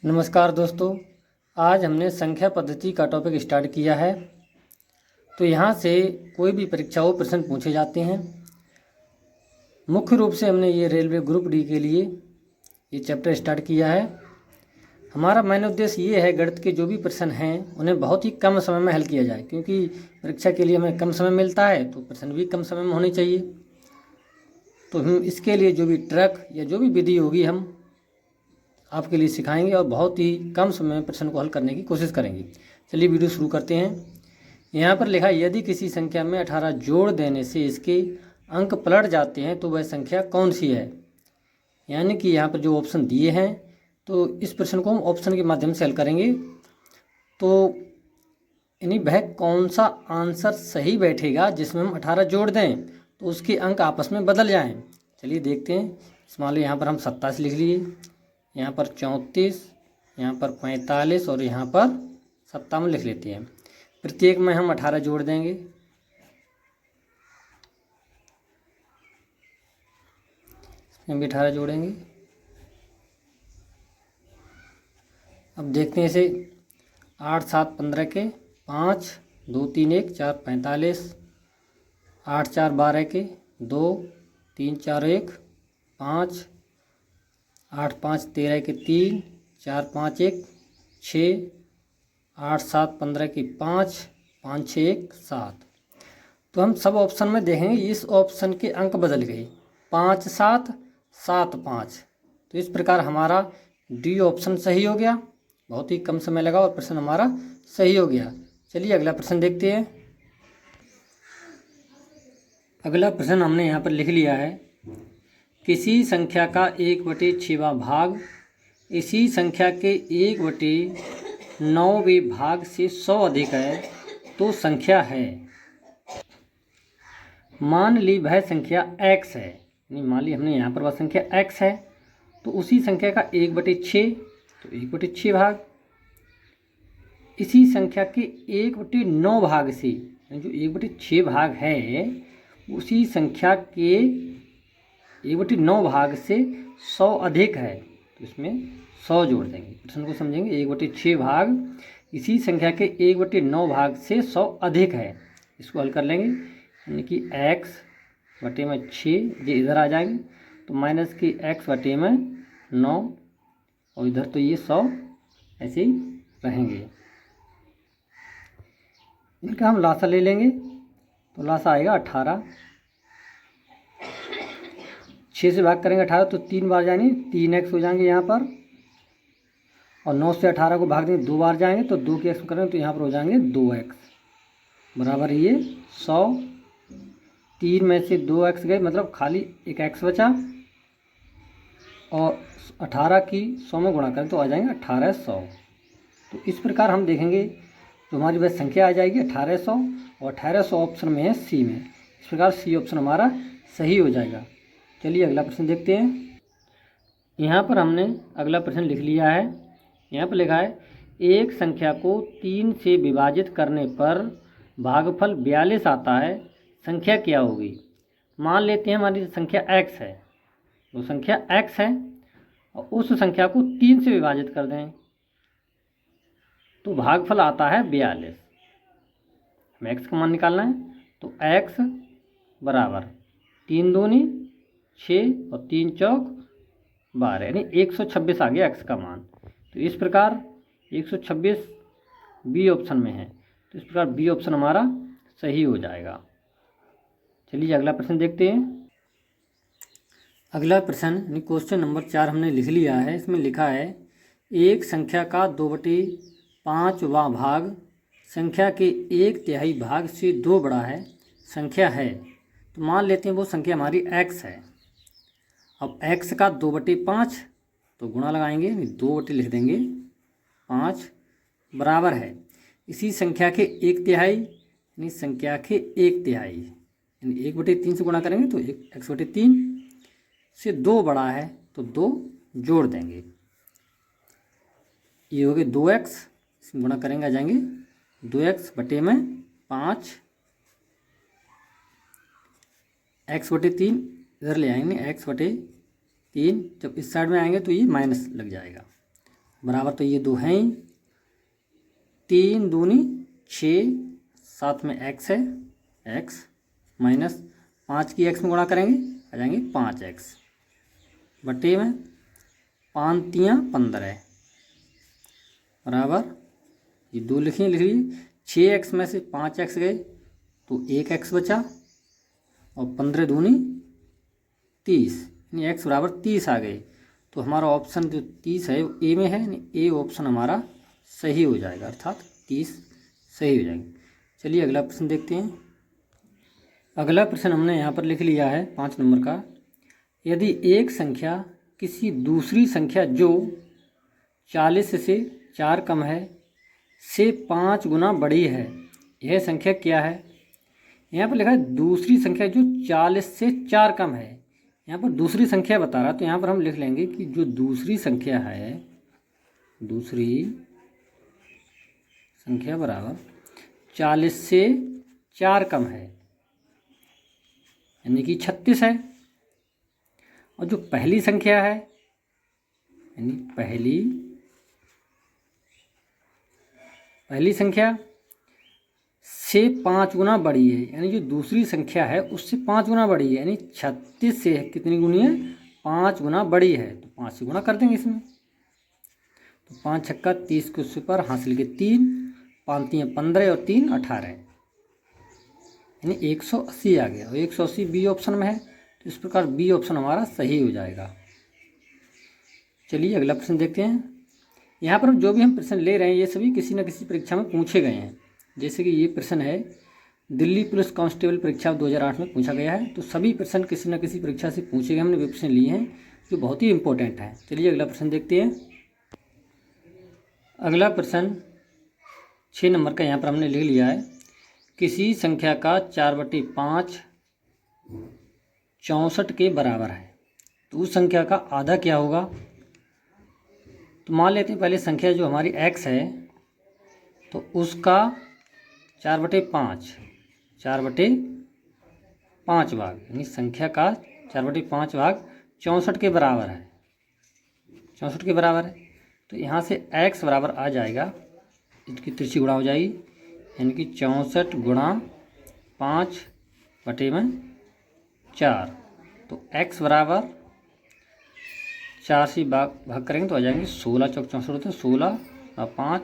नमस्कार दोस्तों, आज हमने संख्या पद्धति का टॉपिक स्टार्ट किया है। तो यहाँ से कोई भी परीक्षाओं प्रश्न पूछे जाते हैं। मुख्य रूप से हमने ये रेलवे ग्रुप डी के लिए ये चैप्टर स्टार्ट किया है। हमारा मेन उद्देश्य ये है, गणित के जो भी प्रश्न हैं उन्हें बहुत ही कम समय में हल किया जाए, क्योंकि परीक्षा के लिए हमें कम समय मिलता है तो प्रश्न भी कम समय में होने चाहिए। तो हम इसके लिए जो भी ट्रक या जो भी विधि होगी हम आपके लिए सिखाएंगे और बहुत ही कम समय में प्रश्न को हल करने की कोशिश करेंगे। चलिए वीडियो शुरू करते हैं। यहाँ पर लिखा है, यदि किसी संख्या में 18 जोड़ देने से इसके अंक पलट जाते हैं तो वह संख्या कौन सी है। यानी कि यहाँ पर जो ऑप्शन दिए हैं तो इस प्रश्न को हम ऑप्शन के माध्यम से हल करेंगे। तो यानी वह कौन सा आंसर सही बैठेगा जिसमें हम 18 जोड़ दें तो उसके अंक आपस में बदल जाएं। चलिए देखते हैं। मान लो यहाँ पर हम 27 लिख लिए, यहाँ पर 34, यहाँ पर 45 और यहाँ पर 57 लिख लेते हैं। प्रत्येक में हम 18 जोड़ देंगे। इसमें भी 18 जोड़ेंगे। अब देखते हैं इसे। 8 7 15 के 5 2 3 1 4 45, 8 4 12 के 2 3 4 1 5, 8 5 13 के 3 4 5 1 6, 8 7 15 की 5 5 6 1 7। तो हम सब ऑप्शन में देखेंगे इस ऑप्शन के अंक बदल गए, 5 7 7 5। तो इस प्रकार हमारा डी ऑप्शन सही हो गया। बहुत ही कम समय लगा और प्रश्न हमारा सही हो गया। चलिए अगला प्रश्न देखते हैं। अगला प्रश्न हमने यहाँ पर लिख लिया है, किसी संख्या का 1/6वां भाग इसी संख्या के 1/9वें भाग से 100 अधिक है तो संख्या है। मान ली वह संख्या x है। यानी मान ली हमने यहाँ पर वह संख्या x है तो उसी संख्या का 1/6 तो 1/6 भाग इसी संख्या के 1/9 भाग से, जो 1/6 भाग है उसी संख्या के 1/9 भाग से 100 अधिक है तो इसमें 100 जोड़ देंगे। प्रश्न को समझेंगे। 1/6 भाग इसी संख्या के 1/9 भाग से 100 अधिक है, इसको हल कर लेंगे। यानी कि x/6 ये इधर आ जाएंगे तो माइनस की x/9 और इधर तो ये 100 ऐसे ही रहेंगे। इनका हम लासा ले लेंगे तो लासा आएगा 18। 6 से भाग करेंगे 18 तो 3 बार जाएंगे, 3x हो जाएंगे यहाँ पर। और 9 से 18 को भाग देंगे 2 बार जाएंगे तो 2 के x करेंगे तो यहाँ पर हो जाएंगे 2x बराबर ये 100। 3 में से 2x गए मतलब खाली एक x बचा और 18 की 100 में गुणा करें तो आ जाएंगे 1800। तो इस प्रकार हम देखेंगे तो हमारी वह संख्या आ जाएगी 1800 और 1800 ऑप्शन में है सी में। इस प्रकार सी ऑप्शन हमारा सही हो जाएगा। चलिए अगला प्रश्न देखते हैं। यहाँ पर हमने अगला प्रश्न लिख लिया है। यहाँ पर लिखा है, एक संख्या को 3 से विभाजित करने पर भागफल 42 आता है, संख्या क्या होगी। मान लेते हैं हमारी संख्या x है, वो संख्या x है और उस संख्या को 3 से विभाजित कर दें तो भागफल आता है 42। हमें x का मान निकालना है तो x बराबर 3 दूनी 6 और 3 चौक 12, यानी 126 आ गया x का मान। तो इस प्रकार 126 बी ऑप्शन में है तो इस प्रकार बी ऑप्शन हमारा सही हो जाएगा। चलिए अगला प्रश्न देखते हैं। अगला प्रश्न यानी क्वेश्चन नंबर 4 हमने लिख लिया है। इसमें लिखा है, एक संख्या का 2/5वां भाग संख्या के 1/3 भाग से 2 बड़ा है, संख्या है। तो मान लेते हैं वो संख्या हमारी x है। अब x का 2/5 तो गुणा लगाएंगे, 2 लिख देंगे 5 बराबर है इसी संख्या के 1/3 यानी संख्या के 1/3 यानी 1/3 से गुणा करेंगे तो x/3 से 2 बड़ा है तो 2 जोड़ देंगे। ये हो गए 2x, इसमें गुणा करेंगे आ जाएंगे 2x/5 x/3 इधर ले आएंगे x/3 जब इस साइड में आएंगे तो ये माइनस लग जाएगा बराबर तो ये 2 हैं ही, 3 दूनी 6, साथ में x है, x माइनस 5 की x में गुणा करेंगे आ जाएंगे 5x बटे में 5 तियाँ 15 बराबर ये 2 लिख लीजिए। 6x में से 5x गए तो 1x बचा और 15 दूनी 30, यानी x बराबर 30 आ गए। तो हमारा ऑप्शन जो 30 है वो ए में है, यानी ए ऑप्शन हमारा सही हो जाएगा, अर्थात 30 सही हो जाएंगे। चलिए अगला प्रश्न देखते हैं। अगला प्रश्न हमने यहाँ पर लिख लिया है 5 नंबर का। यदि एक संख्या किसी दूसरी संख्या जो 40 से 4 कम है से 5 गुना बड़ी है, यह संख्या क्या है? यहाँ पर लिखा है दूसरी संख्या जो 40 से 4 कम है। यहाँ पर दूसरी संख्या बता रहा, तो यहाँ पर हम लिख लेंगे कि जो दूसरी संख्या है, दूसरी संख्या बराबर 40 से 4 कम है, यानी कि 36 है। और जो पहली संख्या है, यानी पहली संख्या से 5 गुना बड़ी है, यानी जो दूसरी संख्या है उससे 5 गुना बड़ी है, यानी 36 से कितनी गुनी है? 5 गुना बड़ी है, तो 5 से गुना कर देंगे इसमें। तो 5 छक्का 30 के उससे पर हासिल के 3, 5 तियाँ 15 और 3 18, यानी 180 आ गया। और 180 बी ऑप्शन में है, तो इस प्रकार बी ऑप्शन हमारा सही हो जाएगा। चलिए अगला प्रश्न देखते हैं। यहाँ पर जो भी हम प्रश्न ले रहे हैं ये सभी किसी न किसी परीक्षा में पूछे गए हैं। जैसे कि ये प्रश्न है दिल्ली पुलिस कांस्टेबल परीक्षा 2008 में पूछा गया है, तो सभी प्रश्न किसी न किसी परीक्षा से पूछे गए, हमने वे प्रश्न लिए हैं जो बहुत ही इंपॉर्टेंट हैं। चलिए अगला प्रश्न देखते हैं। अगला प्रश्न 6 नंबर का यहाँ पर हमने लिख लिया है। किसी संख्या का 4/5 64 के बराबर है, तो उस संख्या का आधा क्या होगा? तो मान लेते हैं पहले संख्या जो हमारी x है, तो उसका 4/5 भाग, यानी संख्या का 4/5 भाग 64 के बराबर है, 64 के बराबर है। तो यहाँ से x बराबर आ जाएगा, इसकी तिरछी गुणा हो जाएगी, यानी कि 64 गुणा 5/4। तो x बराबर 4 से भाग करेंगे तो आ जाएंगे 16 चौक 64 होते हैं, 16 और 5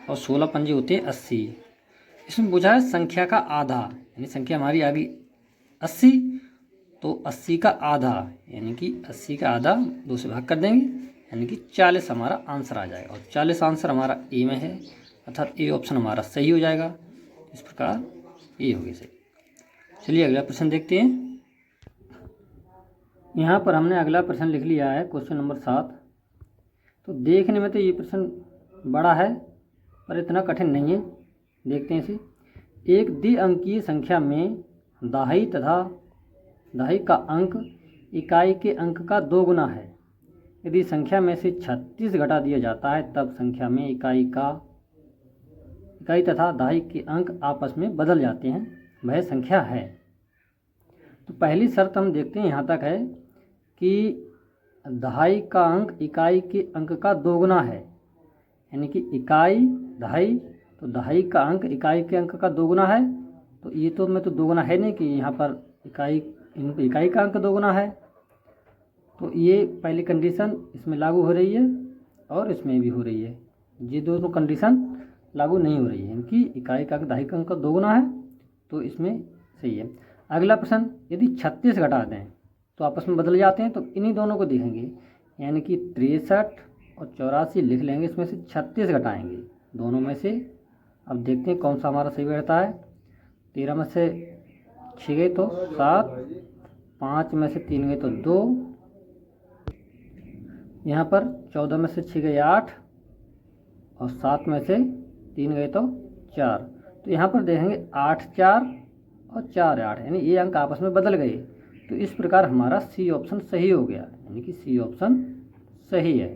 और 16 पंजे होते हैं 80। इसमें पूछा है संख्या का आधा, यानी संख्या हमारी आ गई 80, तो 80 का आधा, यानी कि 80 का आधा 2 से भाग कर देंगे, यानी कि 40 हमारा आंसर आ जाएगा। और 40 आंसर हमारा ए में है, अर्थात ए ऑप्शन हमारा सही हो जाएगा। इस प्रकार ए हो गया सही। चलिए अगला प्रश्न देखते हैं। यहाँ पर हमने अगला प्रश्न लिख लिया है क्वेश्चन नंबर 7। तो देखने में तो ये प्रश्न बड़ा है पर इतना कठिन नहीं है, देखते हैं इसे। एक द्विअंकीय संख्या में दहाई तथा दहाई का अंक इकाई के अंक का 2 गुना है। यदि संख्या में से 36 घटा दिया जाता है तब संख्या में इकाई तथा दहाई के अंक आपस में बदल जाते हैं, वह संख्या है। तो पहली शर्त हम देखते हैं यहाँ तक है कि दहाई का अंक इकाई के अंक का 2 गुना है, यानी कि इकाई दहाई, तो दहाई का अंक इकाई के अंक का 2 गुना है। तो ये तो में तो 2 गुना है नहीं कि यहाँ पर इकाई का अंक 2 गुना है, तो ये पहली कंडीशन इसमें लागू हो रही है और इसमें भी हो रही है। ये दोनों कंडीशन लागू नहीं हो रही है, यानी कि इकाई का अंक दहाई का अंक का 2 गुना है, तो इसमें सही है। अगला प्रश्न, यदि 36 घटा दें तो आपस में बदल जाते हैं, तो इन्हीं दोनों को देखेंगे, यानी कि 63 और 84 लिख लेंगे, इसमें से 36 घटाएंगे दोनों में से। अब देखते हैं कौन सा हमारा सही बैठता है। 13 में से 6 गए तो 7, 5 में से 3 गए तो 2, यहाँ पर 14 में से 6 गए 8 और 7 में से 3 गए तो 4। तो यहाँ पर देखेंगे 8 4 और 4 8, यानी ये अंक आपस में बदल गए। तो इस प्रकार हमारा सी ऑप्शन सही हो गया, यानी कि सी ऑप्शन सही है।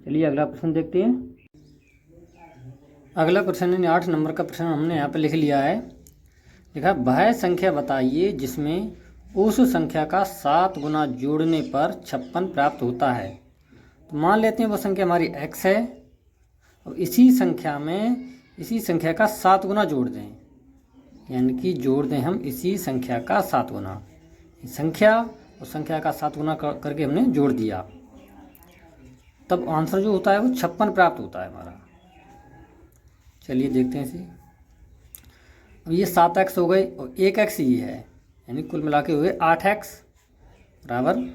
चलिए अगला प्रश्न देखते हैं। अगला प्रश्न यानी 8 नंबर का प्रश्न हमने यहाँ पर लिख लिया है। लिखा वह संख्या बताइए जिसमें उस संख्या का 7 गुना जोड़ने पर 56 प्राप्त होता है। तो मान लेते हैं वो संख्या हमारी x है, और इसी संख्या का 7 गुना जोड़ दें, यानी कि जोड़ दें हम इसी संख्या का 7 गुना। संख्या और संख्या का 7 गुना करके हमने जोड़ दिया, तब आंसर जो होता है वो 56 प्राप्त होता है हमारा। चलिए देखते हैं इसे। अब ये 7x हो गए और 1x ये है, यानी कुल मिला के हुए 8x बराबर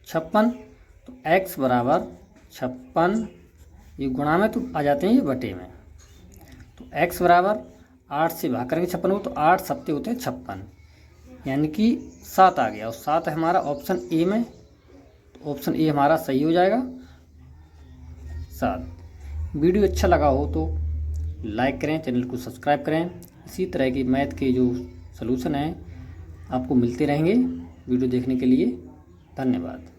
56। तो x बराबर 56, ये गुणा में तो आ जाते हैं, ये बटे में। तो x बराबर 8 से भाग करेंगे 56 को, तो 8 सत्ते होते हैं 56, यानी कि 7 आ गया, और 7 है हमारा ऑप्शन ए में। तो ऑप्शन ए हमारा सही हो जाएगा 7। वीडियो अच्छा लगा हो तो लाइक करें, चैनल को सब्सक्राइब करें। इसी तरह की मैथ के जो सलूशन हैं आपको मिलते रहेंगे। वीडियो देखने के लिए धन्यवाद।